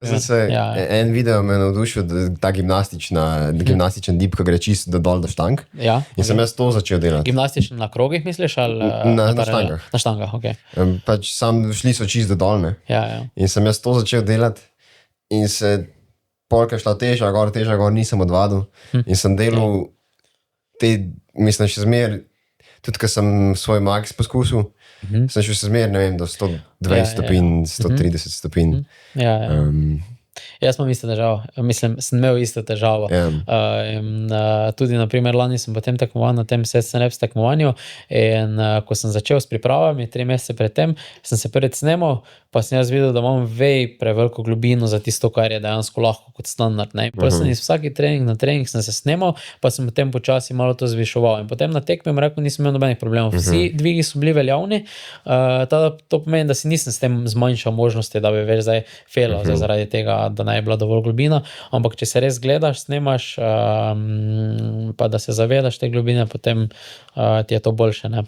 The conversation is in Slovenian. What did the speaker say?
En video me je navdušil, ta gimnastičen dip, ko gre čisto dol do štang. Ja, In sem jaz to začel delati. Gimnastičen na krogih, misliš? Ali, Na štangah. Na štangah, ok. Pač šli so čisto dol, ne. Ja. In sem jaz to začel delati in se polka šla teža gor, nisem odvadil. In sem delal mislim, še zmer, tudi ko sem svoj max poskusil, sem še zmer, ne vem, do 120 stopinj, 130 stopinj. Jaz imam isto težavo, mislim, sem imel isto težavo. Tudi, na primer, lani sem potem tekmoval na tem SNF tekmovanju in ko sem začel s pripravami, 3 mesece pred tem, sem se prvič snemal, pa sem jaz videl, da imam preveliko globino za tisto, kar je dejansko lahko kot standard, ne. Potem sem iz vsaki trening na trening sem se snemal, pa sem potem počasi malo to zvišoval. In potem na tekmi rekel, nisem imel nobenih problemov. Vsi dvigi so bili veljavni, to pomeni, da si nisem s tem zmanjšal možnosti, da bi več zdaj failal, zaradi tega, da ne je bila dovolj globina, ampak če se res gledaš, snemaš, pa da se zavedaš te globine, potem ti je to boljše, ne.